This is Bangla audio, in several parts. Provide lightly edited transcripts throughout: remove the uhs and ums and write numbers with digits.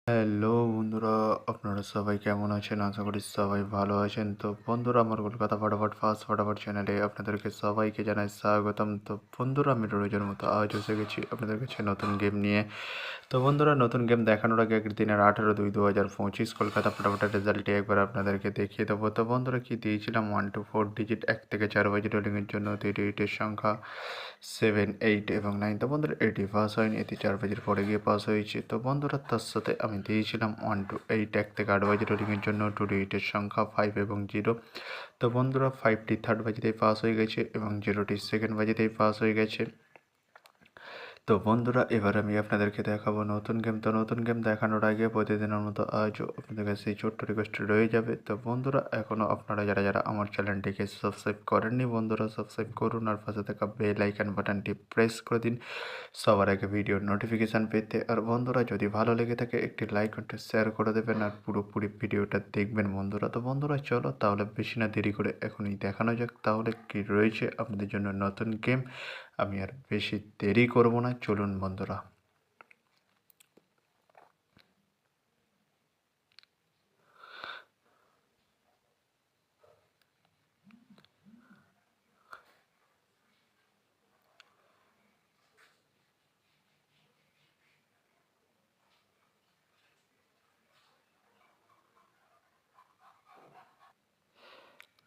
হ্যালো বন্ধুরা, আপনারা সবাই কেমন আছেন? আশা করি সবাই ভালো আছেন। তো বন্ধুরা, আমার কলকাতা ফটাফট চ্যানেলে আপনাদেরকে সবাইকে জানাই স্বাগতম। তো বন্ধুরা, আমি রোজের মতো আজ এসে গেছি আপনাদের কাছে নতুন গেম নিয়ে। তো বন্ধুরা, নতুন গেম দেখানোর আগে দিনের 18/2/2025 কলকাতা ফটাফটের রেজাল্টটি একবার আপনাদেরকে দেখিয়ে দেবো। তো বন্ধুরা, কি দিয়েছিলাম 1 to 4 ডিজিট 1 থেকে 4 বাজি রোলিংয়ের জন্য 38 সংখ্যা 7, 8 এবং 9। তো বন্ধুরা, এটি পাস হয়নি, এটি 4 বাজির পরে গিয়ে পাস হয়েছে। তো বন্ধুরা, তার সাথে আমি দিয়েছিলাম 1 to 8 1 থেকে 8 বাজি রোলিংয়ের জন্য 28 সংখ্যা 5 এবং 0। তো বন্ধুরা, 5টি থার্ড বাজিতেই পাস হয়ে গেছে এবং 0টি সেকেন্ড বাজিতেই পাস হয়ে গেছে। তো বন্ধুরা, এবার আমি আপনাদেরকে দেখাবো নতুন গেম। তো নতুন গেম দেখানোর আগে প্রতিদিনের মতো আজও আপনাদের কাছে এই ছোট্ট রিকোয়েস্ট রয়ে যাবে। তো বন্ধুরা, এখনও আপনারা যারা আমার চ্যানেলটিকে সাবস্ক্রাইব করেননি, বন্ধুরা সাবস্ক্রাইব করুন আর পাশে থাকা বেল আইকন বাটনটি প্রেস করে দিন সবার আগে ভিডিওর নোটিফিকেশান পেতে। আর বন্ধুরা, যদি ভালো লেগে থাকে একটি লাইক একটু শেয়ার করে দেবেন আর পুরোপুরি ভিডিওটা দেখবেন বন্ধুরা। তো বন্ধুরা, চলো তাহলে বেশি না দেরি করে এখনই দেখানো যাক তাহলে কি রয়েছে আপনাদের জন্য নতুন গেম। আমি আর বেশি দেরি করব না, চলুন বন্ধুরা।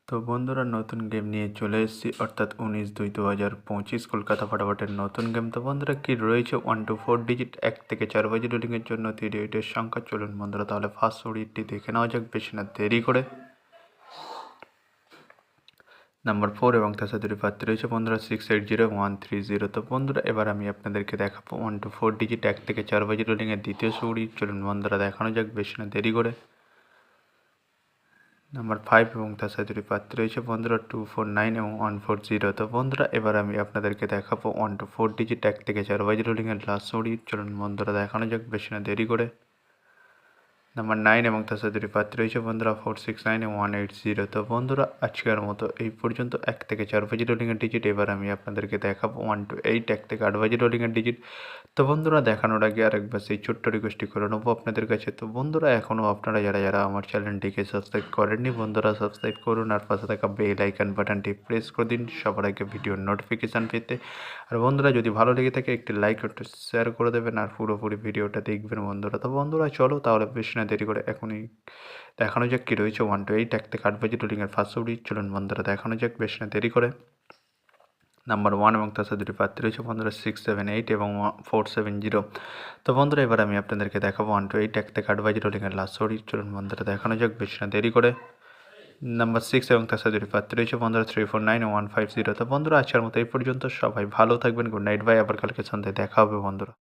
তো বন্ধুরা, নতুন গেম নিয়ে চলে এসেছি, অর্থাৎ 19/2/2025 কলকাতা ফটাফটের নতুন গেম। তো বন্ধুরা, কি রয়েছে 1 to 4 ডিজিট 1 থেকে 4 বাজি রোলিংয়ের জন্য 38 সংখ্যা। চলুন বন্ধুরা, তাহলে ফার্স্ট ওডিটি দেখে নেওয়া যাক বেশি না দেরি করে। নাম্বার 4 এবং তার সাথে দুটি প্রার্থী রয়েছে বন্ধুরা 680130। তো বন্ধুরা, এবার আমি আপনাদেরকে দেখাবো 1 to 4 ডিজিট 1 থেকে 4 বাজি রোলিংয়ের দ্বিতীয় সুড়ি। চলুন বন্ধুরা, দেখানো যাক বেশি না দেরি করে। নাম্বার 5 এবং তার সাথে দুটি প্রার্থী রয়েছে বন্ধুরা 249 এবং 140। তো বন্ধুরা, এবার আমি আপনাদেরকে দেখাবো 1 to 4 ডিজিট 1 থেকে 4 বাজি রোলিংয়ের লাস্ট সুড়ি। চলুন বন্ধুরা, দেখানো যাক বেশি না দেরি করে। নাম্বার 9 এবং তার সাথে দুটি প্রার্থী রয়েছে বন্ধুরা 469 এবং 180। তো বন্ধুরা, আজকের মতো এই পর্যন্ত 1 থেকে 4 বাজি রোলিংয়ের ডিজিট। এবার আমি আপনাদেরকে দেখাবো 1 to 8 1 থেকে 8 বাজি রোলিংয়ের ডিজিট। তো বন্ধুরা, দেখানোর আগে আরেকবার সেই ছোট্ট রিকোয়েস্টটি করে নেবো আপনাদের কাছে। তো বন্ধুরা, এখনও আপনারা যারা আমার চ্যানেলটিকে সাবস্ক্রাইব করেননি, বন্ধুরা সাবস্ক্রাইব করুন আর পাশে থাকা বেল আইকন বাটনটি প্রেস করে দিন সবার আগে ভিডিওর নোটিফিকেশান পেতে। আর বন্ধুরা, যদি ভালো লেগে থাকে একটি লাইক একটু শেয়ার করে দেবেন আর পুরোপুরি ভিডিওটা দেখবেন বন্ধুরা। তো বন্ধুরা, চলো তাহলে বেশি না দেরি করে এখনই দেখানো যাক কী রয়েছে 1 to 8 1 থেকে 8 বাজি রোলিংয়ের ফার্স্ট সুড়ি। চলুন বন্ধুরা, দেখানো যাক বেশি না দেরি করে। নাম্বার 1 এবং তার সাথে দুটি প্রার্থী রয়েছে বন্ধুরা 678 এবং 470। তো বন্ধুরা, এবার আমি আপনাদেরকে দেখাবো 1 to 8 1 থেকে 8 বাজি রোলিংয়ের লাস্ট সুড়ি। চলুন বন্ধুরা, দেখানো যাক বেশি না দেরি করে। নাম্বার 6 এবং তার সাথে দুটি প্রার্থী রয়েছে বন্ধুরা 349 এবং 150। তো বন্ধুরা, আজকের মতো এই পর্যন্ত। সবাই ভালো থাকবেন। Good night, bye. আবার কালকে সন্ধ্যায় দেখা হবে বন্ধুরা।